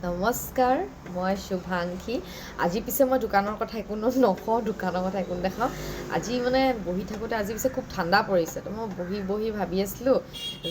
নমস্কাৰ, মই শুভাংশী। আজি পিছে মই দোকানৰ কথা একো নকওঁ, দোকানৰ কথা একো দেখাওঁ। আজি মানে বহি থাকোঁতে আজি পিছে খুব ঠাণ্ডা পৰিছে, তো মই বহি ভাবি আছিলোঁ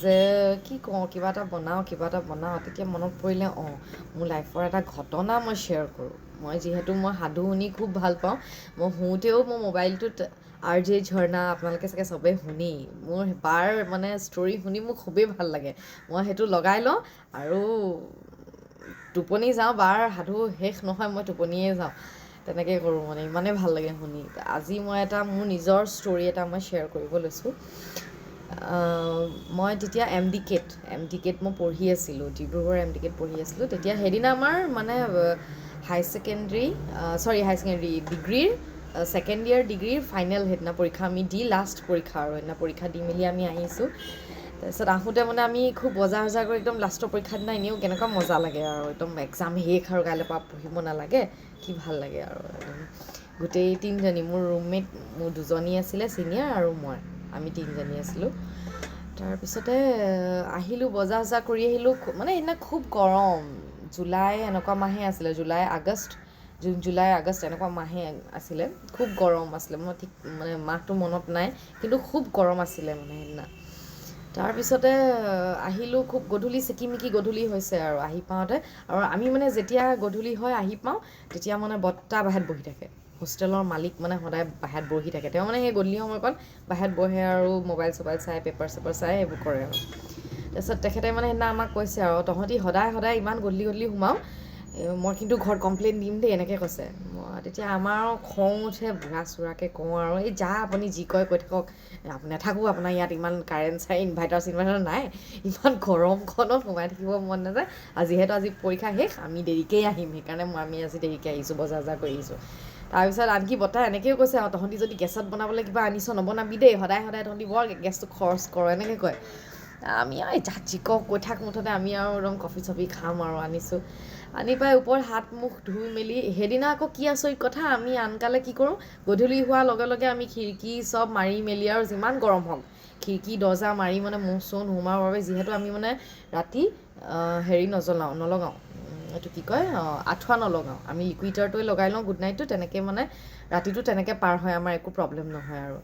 যে কি কওঁ, কিবা এটা বনাওঁ। তেতিয়া মনত পৰিলে মোৰ লাইফৰ এটা ঘটনা মই শ্বেয়াৰ কৰোঁ। যিহেতু মই সাধু শুনি খুব ভাল পাওঁ। মই শুওঁতেও মোৰ মোবাইলটোত RJ ঝৰ্ণা, আপোনালোকে চাগে চবেই শুনি, মোৰ বাৰ মানে ষ্টৰি শুনি মোৰ খুবেই ভাল লাগে। মই সেইটো লগাই লওঁ আৰু টোপনি যাওঁ, বাৰ সাধু শেষ নহয় মই টোপনিয়ে যাওঁ, তেনেকৈ কৰোঁ। মানে ইমানেই ভাল লাগে শুনি। আজি মই মোৰ নিজৰ ষ্টৰি এটা মই শ্বেয়াৰ কৰিব লৈছোঁ। মই তেতিয়া MD-KT মই পঢ়ি আছিলোঁ, ডিব্ৰুগড় MD-KT পঢ়ি আছিলোঁ। তেতিয়া সেইদিনা আমাৰ মানে হাই ছেকেণ্ডেৰী ডিগ্ৰীৰ ছেকেণ্ড ইয়েৰ ডিগ্ৰীৰ ফাইনেল সেইদিনা পৰীক্ষা আমি দি, লাষ্ট পৰীক্ষা আৰু সেইদিনা পৰীক্ষা দি মেলি আমি আহিছোঁ। তাৰপিছত আহোঁতে মানে আমি খুব বজাৰ কৰি একদম লাষ্টৰ পৰীক্ষা দিনা এনেও কেনেকুৱা মজা লাগে আৰু একদম এক্সাম শেষ আৰু কাইলৈৰ পৰা পঢ়িব নালাগে, কি ভাল লাগে আৰু একদম। গোটেই তিনিজনী, মোৰ ৰুমমেট মোৰ দুজনী আছিলে ছিনিয়ৰ আৰু আমি তিনিজনী আছিলোঁ। তাৰপিছতে আহিলোঁ, বজাৰ কৰি আহিলোঁ। মানে সেইদিনা খুব গৰম, জুলাই এনেকুৱা মাহে আছিলে, জুলাই আগষ্ট এনেকুৱা মাহে আছিলে। খুব গৰম আছিলে, মই ঠিক মানে মাহটো মনত নাই, কিন্তু খুব গৰম আছিলে মানে সেইদিনা। তাৰপিছতে আহিলোঁ, খুব চিকিমিকি গধূলি হৈছে আৰু আহি পাওঁতে। আৰু আমি মানে যেতিয়া গধূলি হয় আহি পাওঁ, তেতিয়া মানে বৰ্তা বাহিৰত বহি থাকে। হোষ্টেলৰ মালিক মানে সদায় বাহিৰত বহি থাকে। তেওঁ মানে সেই গধূলি সময়কণ বাহিৰত বহে আৰু মোবাইল চোবাইল চাই, পেপাৰ চেপাৰ চাই এইবোৰ কৰে আৰু। তাৰপিছত তেখেতে মানে সেইদিনা আমাক কৈছে আৰু, তহঁতি সদায় ইমান গধূলি সোমাওঁ, মই কিন্তু ঘৰত কমপ্লেইন দিম দেই, এনেকৈ কৈছে। তেতিয়া আমাৰ খং উঠে, বুঢ়া চুঢ়াকৈ কওঁ আৰু, এই যা আপুনি যি কয় কৈ থাকক, নাথাকোঁ আপোনাৰ ইয়াত, ইমান কাৰেণ্ট ইনভাৰ্টাৰ নাই, ইমান গৰমখনত সোমাই থাকিব মন নাযায়। যিহেতু আজি পৰীক্ষা শেষ, আমি দেৰিকেই আহিম, সেইকাৰণে আমি আজি দেৰিকৈ আহিছোঁ, বজাৰ কৰি আহিছোঁ। তাৰপিছত আনকি বৰ্তাই এনেকৈও কৈছে আৰু, তহঁতি যদি গেছত বনাবলৈ কিবা আনিছ নবনাবি দেই, সদায় তহঁতি বৰ গেছটো খৰচ কৰ, এনেকৈ কয়। আমি আৰু যা যি কওঁ কৈ থাক, মুঠতে আমি আৰু একদম কফি চফি খাম আৰু আনিছোঁ। আনি পাই ওপৰত হাত মুখ ধুই মেলি, সেইদিনা আকৌ কি আচৰিত কথা, আমি আনকালে কি কৰোঁ, গধূলি হোৱাৰ লগে লগে আমি খিৰিকী চব মাৰি মেলি আৰু যিমান গৰম হওক খিৰিকী দৰ্জা মাৰি মানে মহ চহ নোসোমাবৰ বাবে, যিহেতু আমি মানে ৰাতি নলগাওঁ, এইটো কি কয়, আঁঠুৱা নলগাওঁ, আমি লিকুইডাৰটোৱে লগাই লওঁ গুড নাইটটো, তেনেকৈ মানে ৰাতিটো তেনেকৈ পাৰ হয়, আমাৰ একো প্ৰব্লেম নহয় আৰু।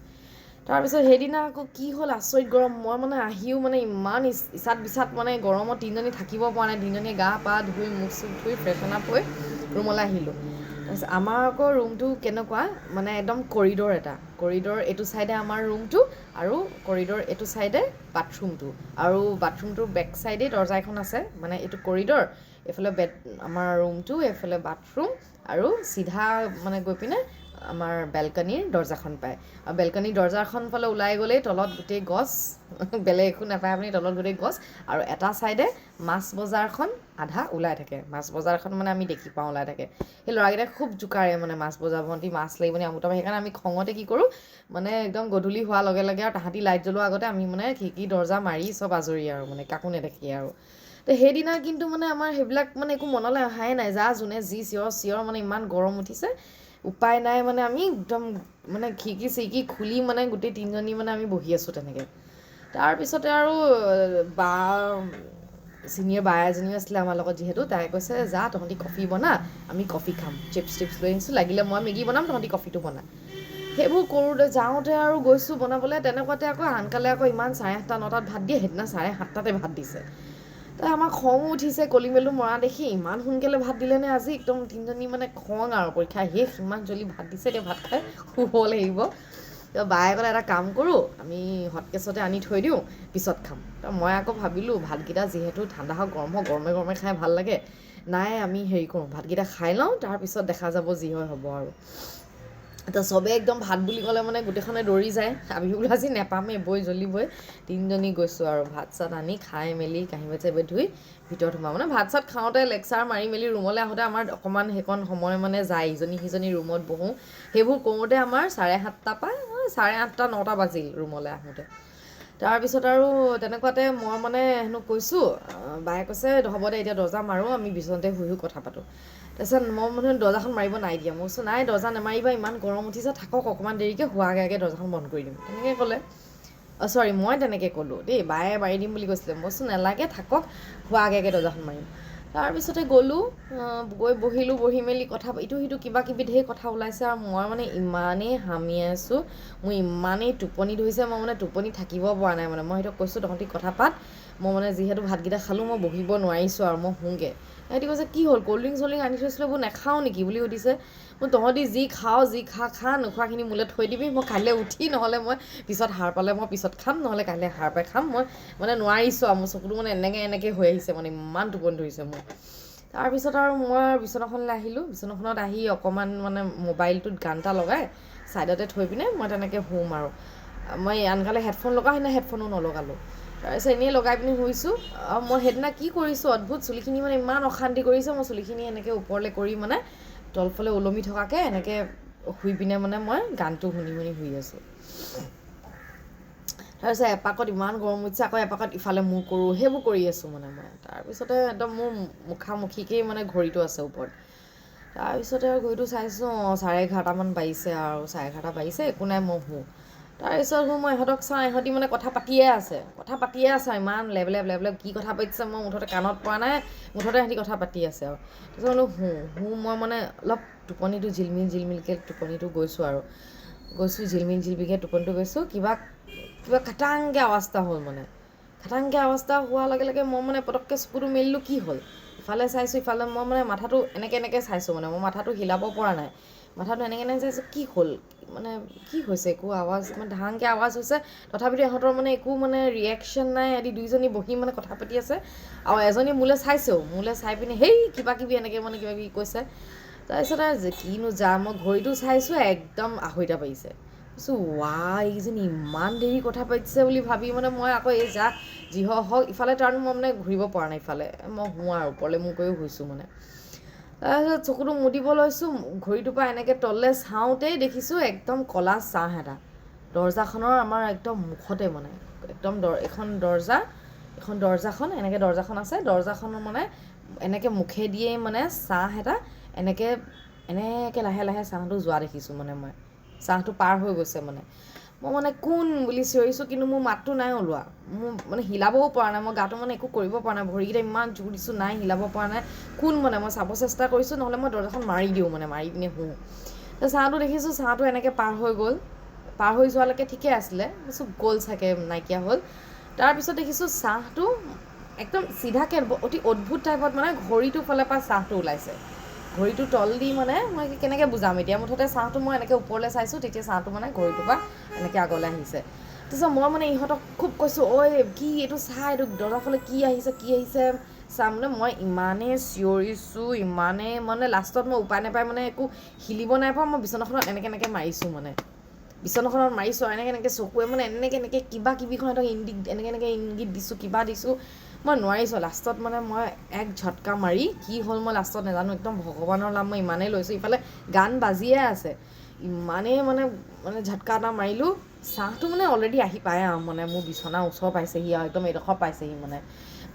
তাৰপিছত সেইদিনা আকৌ কি হ'ল, আচৰিত গৰম। মই মানে আহিও মানে ইমান ইচাত বিচাত মানে গৰমত তিনিজনী থাকিব পৰা নাই। তিনিজনী গা পা ধুই, মুখ চুখ ধুই, ফ্ৰেছন আপ হৈ ৰুমলৈ আহিলোঁ। তাৰপিছত আমাৰ আকৌ ৰুমটো কেনেকুৱা, মানে একদম কৰিডৰ এইটো ছাইডে আমাৰ ৰুমটো, আৰু কৰিডৰ এইটো ছাইডে বাথৰুমটো, আৰু বাথৰুমটোৰ বেক ছাইডেই দৰ্জা এখন আছে। মানে এইটো কৰিডৰ, এইফালে আমাৰ ৰুমটো, এইফালে বাথৰুম, আৰু চিধা মানে গৈ পিনে আমাৰ বেলকনিৰ দৰ্জাখন পায়। আৰু বেলকনিৰ দৰ্জাখন ফালে ওলাই গ'লেই তলত গোটেই গছ, বেলেগ একো নাপায় আপুনি, তলত গোটেই গছ। আৰু এটা ছাইডে মাছ বজাৰখন আধা ওলাই থাকে, মাছ বজাৰখন মানে আমি দেখি পাওঁ ওলাই থাকে। সেই ল'ৰাকেইটাই খুব জোকাৰে মানে, মাছ বজাৰ ভণ্টি মাছ লাগিব নি, আমুক তামুক। সেইকাৰণে আমি খঙতে কি কৰোঁ, মানে একদম গধূলি হোৱাৰ লগে লগে আৰু তাহাঁতি লাইট জ্বলোৱাৰ আগতে আমি মানে খিৰিকী দৰ্জা মাৰি চব আজৰি আৰু, মানে কাকো নেদেখি আৰু। তো সেইদিনা কিন্তু মানে আমাৰ সেইবিলাক মানে একো মনলৈ অহাই নাই, যোনে যি চিঞৰ মানে ইমান গৰম উঠিছে, উপায় নাই মানে আমি একদম মানে খিৰিকী চিৰিকী খুলি মানে গোটেই তিনিজনী মানে আমি বহি আছোঁ তেনেকৈ। তাৰপিছতে আৰু ছিনিয়ৰ বা এজনীও আছিলে আমাৰ লগত, যিহেতু তাই কৈছে, যা তহঁতি কফি বনা, আমি কফি খাম, চিপছ লৈ আনিছোঁ, লাগিলে মই মেগী বনাম, তহঁতি কফিটো বনা। সেইবোৰ কৰোঁতে যাওঁতে আৰু গৈছোঁ বনাবলৈ, তেনেকুৱাতে আকৌ আনকালে আকৌ ইমান 8:30 9টাত ভাত দিয়ে, সেইদিনা 7:30 ভাত দিছে। তাই আমাৰ খঙো উঠিছে, কলি মেলো মৰা দেখি, ইমান সোনকালে ভাত দিলেনে আজি, একদম তিনিজনী মানে খং আৰু, পৰীক্ষা শেষ, ইমান জল্দি ভাত দিছে, এতিয়া ভাত খাই শুব লাগিব। তো বায়ে ক'লে, এটা কাম কৰোঁ, আমি হটকেছতে আনি থৈ দিওঁ, পিছত খাম। তো মই আকৌ ভাবিলোঁ, ভাতকেইটা যিহেতু ঠাণ্ডা হওক গৰম হওক, গৰমে গৰমে খাই ভাল লাগে, নাই আমি হেৰি কৰোঁ, ভাতকেইটা খাই লওঁ, তাৰপিছত দেখা যাব যি হয় হ'ব আৰু। তো চবেই একদম ভাত বুলি ক'লে মানে গোটেইখনে দৌৰি যায়, আমি বোলো আজি নেপামেই, জল্দি বৈ তিনিজনী গৈছোঁ আৰু ভাত চাত আনি খাই মেলি কাঁহী বাটি ধুই ভিতৰত সোমাওঁ। মানে ভাত চাত খাওঁতে লেকচাৰ মাৰি মেলি ৰুমলৈ আহোঁতে আমাৰ অকণমান সেইকণ সময় মানে যায়, ইজনী সিজনী ৰুমত বহোঁ, সেইবোৰ কৰোঁতে আমাৰ 7:30 পৰা 8:30 9টা বাজিল ৰুমলৈ আহোঁতে। তাৰপিছত আৰু তেনেকুৱাতে মই মানে হেনো কৈছোঁ, বায়ে কৈছে হ'ব দে এতিয়া দৰ্জা মাৰোঁ, আমি বিচনাতে শুই কথা পাতোঁ। তাৰপিছত মই মানে দৰ্জাখন মাৰিব নাই দিয়া, মই কৈছোঁ নাই দৰ্জা নেমাৰিবা, ইমান গৰম উঠিছে, থাকক অকণমান দেৰিকৈ, শোৱাৰ আগে আগে দৰ্জাখন বন্ধ কৰি দিম, তেনেকৈ ক'লে। মই তেনেকৈ ক'লোঁ দেই, বায়ে মাৰি দিম বুলি কৈছিলে, মই কৈছোঁ নেলাগে, থাকক, শোৱাৰ আগে আগে দৰ্জাখন মাৰিম। তাৰপিছতে গ'লোঁ গৈ বহিলোঁ বহি মেলি কথা ইটো সিটো কিবা কিবি ঢেৰ কথা ওলাইছে আৰু মই মানে ইমানেই হামিয়াই আছোঁ মোৰ ইমানেই টোপনি ধৰিছে মই মানে টোপনি থাকিব পৰা নাই মানে মই সিহঁতক কৈছোঁ তহঁতি কথা পাত মই মানে যিহেতু ভাতকেইটা খালোঁ মই বহিব নোৱাৰিছোঁ আৰু মই শুওঁগৈ সিহঁতি কৈছে কি হ'ল ক'ল্ড ড্ৰিংক চল্ড ড্ৰিংক আনি থৈছিলোঁ এইবোৰ নাখাওঁ নেকি বুলি সুধিছে মই তহঁতি যি খাওঁ যি খা নোখোৱাখিনি মোলৈ থৈ দিবি মই কাইলৈ উঠি নহ'লে মই পিছত সাৰ পালে মই পিছত খাম নহ'লে কাইলৈ সাৰ পাই খাম মই মানে নোৱাৰিছোঁ আৰু মোৰ চকুটো মানে এনেকৈ হৈ আহিছে মানে ইমান টোপনি ধৰিছে মোৰ তাৰপিছত আৰু মই বিচনাখনলৈ আহিলোঁ বিচনাখনত আহি অকণমান মানে মোবাইলটোত গান এটা লগাই ছাইডতে থৈ পিনে মই তেনেকৈ শুম আৰু মই আনকালে হেডফোন লগাওঁ সেইদিনা হেডফোনো নলগালোঁ তাৰপিছত এনেই লগাই পিনি শুইছোঁ আৰু মই সেইদিনা কি কৰিছোঁ অদ্ভুত চুলিখিনি মানে ইমান অশান্তি কৰিছে মই চুলিখিনি এনেকৈ ওপৰলৈ কৰি মানে তলফালে ওলমি থকাকৈ এনেকৈ শুই পিনে মানে মই গানটো শুনি শুনি শুই আছোঁ তাৰপিছত এপাকত ইমান গৰম উঠিছে আকৌ এপাকত ইফালে মূৰ কৰোঁ সেইবোৰ কৰি আছোঁ মানে মই তাৰপিছতে একদম মোৰ মুখামুখিকেই মানে ঘড়ীটো আছে ওপৰত তাৰপিছতে আৰু ঘড়ীটো চাইছোঁ 11:30মান বাজিছে আৰু 11:30 বাজিছে একো নাই মই শুওঁ তাৰপিছত মই ইহঁতক চাওঁ ইহঁতি মানে কথা পাতিয়ে আছে ইমান লেবেলে কি কথা পাতিছে মই মুঠতে কাণত পৰা নাই মুঠতে সিহঁতি কথা পাতি আছে আৰু তাৰপিছত বোলো শুওঁ মই মানে অলপ টোপনিটো জিলমিলকৈ টোপনিটো গৈছোঁ আৰু জিলমিলকৈ টোপনিটো গৈছোঁ কিবা খাটাংকৈ আৱাজ এটা হ'ল মানে খাটাংকৈ আৱাজ এটা হোৱাৰ লগে লগে মই মানে পটককৈ চকুটো মেলিলোঁ কি হ'ল ইফালে চাইছোঁ ইফালে মই মানে মাথাটো এনেকৈ চাইছোঁ মানে মই মাথাটো হিলাব পৰা নাই মাথাটো এনেকৈ চাইছোঁ কি হ'ল মানে কি হৈছে একো আৱাজ মানে ধাংকৈ আৱাজ হৈছে তথাপিতো ইহঁতৰ মানে একো মানে ৰিয়েকশ্যন নাই সিহঁতি দুইজনী বহি মানে কথা পাতি আছে আৰু এজনী মোলৈ চাইছেও মোলৈ চাই পিনে হেই কিবা কিবি এনেকৈ মানে কিবা কিবি কৈছে তাৰপিছত আৰু কিনো মই ঘড়ীটো চাইছোঁ একদম 2:30 বাজিছে কৈছোঁ এইকেইজনী ইমান দেৰি কথা পাতিছে বুলি ভাবি মানে মই আকৌ যি হওক ইফালে টাৰ্ণ মই মানে ঘূৰিব পৰা নাই ইফালে মই শুওঁ আৰু ওপৰলৈ মূৰ কৰিও শুইছোঁ মানে তাৰপিছত চকুটো মুদিব লৈছোঁ ঘড়ীটোৰ পৰা এনেকৈ তললৈ চাওঁতেই দেখিছোঁ একদম ক'লা ছাঁ এটা দৰজাখনৰ আমাৰ একদম মুখতে মানে একদম এখন দৰজাখন এনেকৈ দৰজাখন আছে দৰজাখনৰ মানে এনেকৈ মুখেদিয়েই মানে ছাঁ এটা এনেকৈ লাহে লাহে ছাঁটো যোৱা দেখিছোঁ মানে মই ছাঁটো পাৰ হৈ গৈছে মানে মই মানে কোন বুলি চিঞৰিছোঁ কিন্তু মোৰ মাতটো নাই ওলোৱা মোৰ মানে হিলাবও পৰা নাই মই গাটো মানে একো কৰিব পৰা নাই ভৰিকেইটা ইমান জোৰ দিছোঁ নাই হিলাব পৰা নাই কোন মানে মই চাব চেষ্টা কৰিছোঁ নহ'লে মই দৰজাখন মাৰি দিওঁ মানে মাৰি পিনে শুওঁ ছাঁটো দেখিছোঁ ছাঁটো এনেকৈ পাৰ হৈ গ'ল পাৰ হৈ যোৱালৈকে ঠিকে আছিলে গ'ল চাগে নাইকিয়া হ'ল তাৰপিছত দেখিছোঁ ছাঁটো একদম চিধাকৈ অতি অদ্ভুত টাইপত মানে ঘড়ীটোৰ ফালৰ পৰা ছাঁটো ওলাইছে ঘড়ীটো তল দি মানে মই কেনেকৈ বুজাম এতিয়া মুঠতে ছাঁটো মই এনেকৈ ওপৰলৈ চাইছোঁ তেতিয়া ছাঁটো মানে ঘড়ীটোৰ পৰা এনেকৈ আগলৈ আহিছে তাৰপিছত মই মানে ইহঁতক খুব কৈছোঁ ঐ কি এইটো চা এইটো দৰজাৰ ফালে কি আহিছে চা মানে মই ইমানেই চিঞৰিছোঁ ইমানেই মানে লাষ্টত মই উপায় নাপাই মানে একো হিলিব নাই পৰা মই বিচনাখনত এনেকৈ মাৰিছোঁ মানে বিচনাখনত মাৰিছোঁ আৰু এনেকৈ চকুৱে মানে এনেকৈ কিবা কিবিখন সিহঁতক এনেকৈ ইংগিত দিছোঁ কিবা দিছোঁ মই নোৱাৰিছোঁ লাষ্টত মানে মই এক ঝটকা মাৰি কি হ'ল মই লাষ্টত নাজানো একদম ভগৱানৰ নাম মই ইমানেই লৈছোঁ ইফালে গান বাজিয়ে আছে ইমানেই মানে ঝটকা এটা মাৰিলোঁ ছাঁটো মানে অলৰেডি আহি পায় আৰু মানে মোৰ বিচনাৰ ওচৰ পাইছেহি আৰু একদম এইডোখৰ পাইছেহি মানে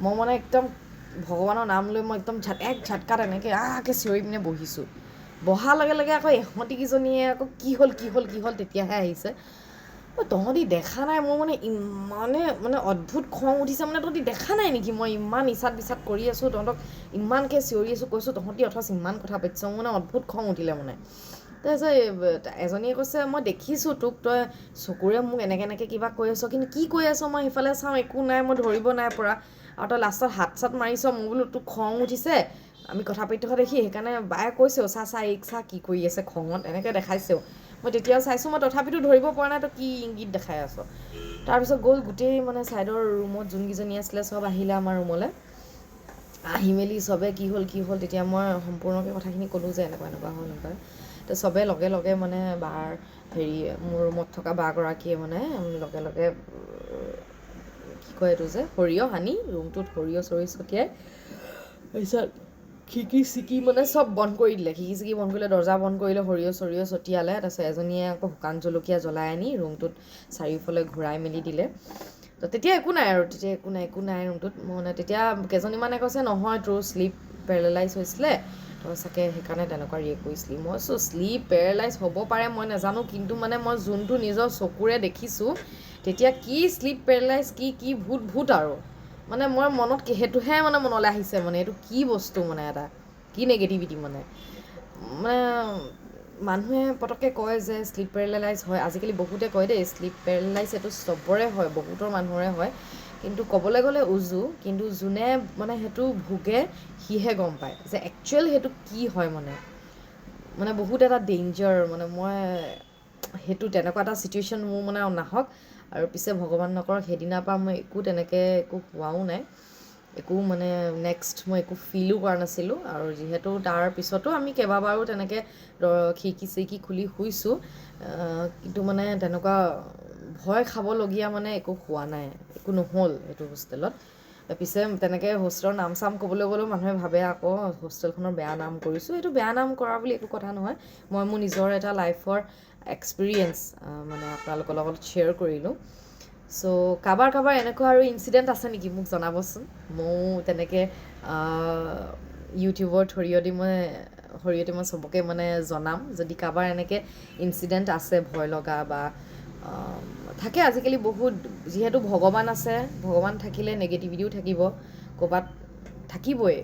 মই মানে একদম ভগৱানৰ নাম লৈ মই একদম এক ঝটকাত এনেকৈ চিঞৰি পিনে বহিছোঁ বহাৰ লগে লগে আকৌ ইহঁতিকেইজনীয়ে আকৌ কি হ'ল তেতিয়াহে আহিছে তহঁতি দেখা নাই মোৰ মানে ইমানে মানে অদ্ভুত খং উঠিছে মানে তহঁতি দেখা নাই নেকি মই ইমান ইচাত বিচাত কৰি আছোঁ তহঁতক ইমানকৈ চিঞৰি আছোঁ কৈছোঁ তহঁতি অথচ ইমান কথা পাতিছ মোৰ মানে অদ্ভুত খং উঠিলে মানে তাৰপিছত এজনীয়ে কৈছে মই দেখিছোঁ তোক তই চকুৰে মোক এনেকৈ কিবা কৈ আছ কিন্তু কি কৈ আছ মই সিফালে চাওঁ একো নাই মই ধৰিব নাই পৰা আৰু তই লাষ্টত হাত চাত মাৰিছ মোৰ বোলো তোক খং উঠিছে আমি কথা পাতি থকা দেখি সেইকাৰণে বায়ে কৈছেও চা কি কৰি আছে খঙত এনেকৈ দেখাইছেও মই তেতিয়াও চাইছোঁ মই তথাপিতো ধৰিব পৰা নাই তই কি ইংগিত দেখাই আছ তাৰপিছত গ'ল গোটেই মানে ছাইডৰ ৰুমত যোনকেইজনী আছিলে চব আহিলে আমাৰ ৰুমলৈ আহি মেলি চবে কি হ'ল তেতিয়া মই সম্পূৰ্ণকৈ কথাখিনি ক'লোঁ যে এনেকুৱা হ'ল এনেকুৱা তো চবে লগে লগে মানে বাৰ মোৰ ৰুমত থকা বাগৰাকীয়ে মানে লগে লগে কি কয় এইটো যে সৰিয়হ সানি ৰুমটোত সৰিয়হ ছটিয়াই তাৰপিছত খিৰিকি চিকি মানে চব বন্ধ কৰি দিলে খিৰিকি চিকি বন্ধ কৰিলে দৰ্জা বন্ধ কৰিলে সৰিয়হ ছটিয়ালে তাৰপিছত এজনীয়ে আকৌ শুকান জলকীয়া জ্বলাই আনি ৰুমটোত চাৰিওফালে ঘূৰাই মেলি দিলে তো তেতিয়া একো নাই ৰুমটোত মানে তেতিয়া কেইজনীমানে কৈছে নহয় তোৰ শ্লিপ পেৰালাইজ হৈছিলে তই চাগে সেইকাৰণে তেনেকুৱা কৰিছিলি মই শ্লিপ পেৰালাইজ হ'ব পাৰে মই নাজানো কিন্তু মানে মই যোনটো নিজৰ চকুৰে দেখিছোঁ তেতিয়া কি শ্লিপ পেৰালাইজ কি ভূত আৰু মানে মই মনত সেইটোহে মানে মনলৈ আহিছে মানে এইটো কি বস্তু মানে এটা কি নেগেটিভিটি মানে মানে মানুহে পটককৈ কয় যে শ্লিপ পেৰালাইজ হয় আজিকালি বহুতে কয় দেই শ্লিপ পেৰালাইজ এইটো চবৰে হয় বহুতৰ মানুহৰে হয় কিন্তু ক'বলৈ গ'লে উজু কিন্তু যোনে মানে সেইটো ভোগে সিহে গম পায় যে একচুৱেল সেইটো কি হয় মানে বহুত এটা ডেঞ্জাৰ মানে মই সেইটো তেনেকুৱা এটা চিটুৱেশ্যন মোৰ মানে নাহক আৰু পিছে ভগৱান নকৰক সেইদিনাৰ পৰা মই একো তেনেকৈ একো হোৱাও নাই একো মানে নেক্সট মই একো ফিলো কৰা নাছিলোঁ আৰু যিহেতু তাৰ পিছতো আমি কেইবাবাৰো তেনেকৈ খিৰিকী চিৰিকী খুলি শুইছোঁ কিন্তু মানে তেনেকুৱা ভয় খাবলগীয়া মানে একো হোৱা নাই একো নহ'ল এইটো হোষ্টেলত পিছে তেনেকৈ হোষ্টেলৰ নাম চাম ক'বলৈ গ'লেও মানুহে ভাবে আকৌ হোষ্টেলখনৰ বেয়া নাম কৰিছোঁ এইটো বেয়া নাম কৰা বুলি একো কথা নহয় মই মোৰ নিজৰ এটা লাইফৰ এক্সপিৰিয়েঞ্চ মানে আপোনালোকৰ লগত শ্বেয়াৰ কৰিলোঁ চ' কাৰোবাৰ এনেকুৱা আৰু ইনচিডেণ্ট আছে নেকি মোক জনাবচোন ময়ো তেনেকৈ ইউটিউবৰ জৰিয়তে মই চবকে মানে জনাম যদি কাৰোবাৰ এনেকৈ ইনচিডেণ্ট আছে ভয় লগা বা থাকে আজিকালি বহুত যিহেতু ভগৱান আছে ভগৱান থাকিলে নেগেটিভিটিও থাকিব ক'ৰবাত থাকিবই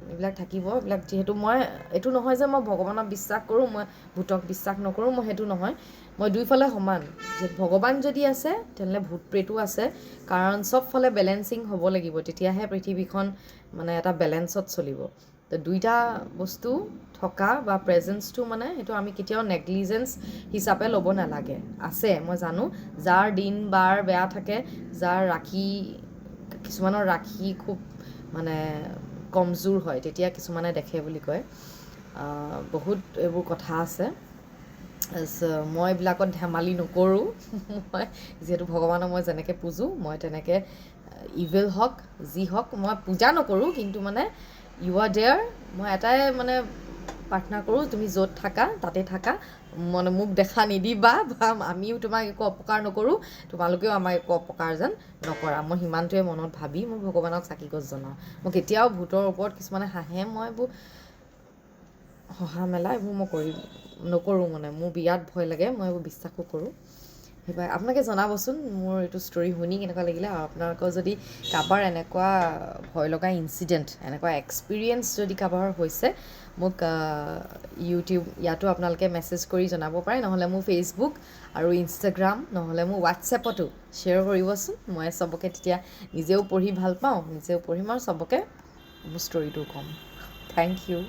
এইবিলাক থাকিব এইবিলাক যিহেতু মই এইটো নহয় যে মই ভগৱানক বিশ্বাস কৰোঁ মই ভূতক বিশ্বাস নকৰোঁ মই সেইটো নহয় মই দুইফালে সমান যে ভগৱান যদি আছে তেনেহ'লে ভূত প্ৰেতো আছে কাৰণ চবফালে বেলেঞ্চিং হ'ব লাগিব তেতিয়াহে পৃথিৱীখন মানে এটা বেলেঞ্চত চলিব তো দুইটা বস্তু থকা বা প্ৰেজেঞ্চটো মানে সেইটো আমি কেতিয়াও নেগলিজেঞ্চ হিচাপে ল'ব নালাগে আছে মই জানো যাৰ দিন বাৰ বেয়া থাকে যাৰ কিছুমানৰ ৰাখি খুব মানে কমজোৰ হয় তেতিয়া কিছুমানে দেখে বুলি কয় বহুত এইবোৰ কথা আছে মই এইবিলাকত ধেমালি নকৰোঁ মই যিহেতু ভগৱানক মই যেনেকৈ পূজোঁ মই তেনেকৈ ইভিল হওক যি হওক মই পূজা নকৰোঁ কিন্তু মানে ইউ আৰ দেয়াৰ মই এটাই মানে প্ৰাৰ্থনা কৰোঁ তুমি য'ত থাকা তাতে থাকা মানে মোক দেখা নিদিবা বা আমিও তোমাক একো অপকাৰ নকৰোঁ তোমালোকেও আমাক একো অপকাৰ যেন নকৰা মই সিমানটোৱে মনত ভাবি মই ভগৱানক চাকি গছ জ্বলাওঁ মই কেতিয়াও ভূতৰ ওপৰত কিছুমানে হাঁহে মই এইবোৰ হহা মেলা এইবোৰ মই নকৰোঁ মানে মোৰ বিৰাট ভয় লাগে মই এইবোৰ বিশ্বাসো কৰোঁ সেইবাবে আপোনালোকে জনাবচোন মোৰ এইটো ষ্টৰি শুনি কেনেকুৱা লাগিলে আৰু আপোনালোকৰ যদি কাৰোবাৰ এনেকুৱা ভয় লগা ইনচিডেণ্ট এনেকুৱা এক্সপিৰিয়েঞ্চ যদি কাৰোবাৰ হৈছে মোক ইয়াতো আপোনালোকে মেছেজ কৰি জনাব পাৰে নহ'লে মোৰ ফেচবুক আৰু ইনষ্টাগ্ৰাম নহ'লে মোৰ হোৱাটছএপতো শ্বেয়াৰ কৰিবচোন মই চবকে তেতিয়া নিজেও পঢ়ি ভাল পাওঁ নিজেও পঢ়িম আৰু চবকে মোৰ ষ্টৰিটো ক'ম থেংক ইউ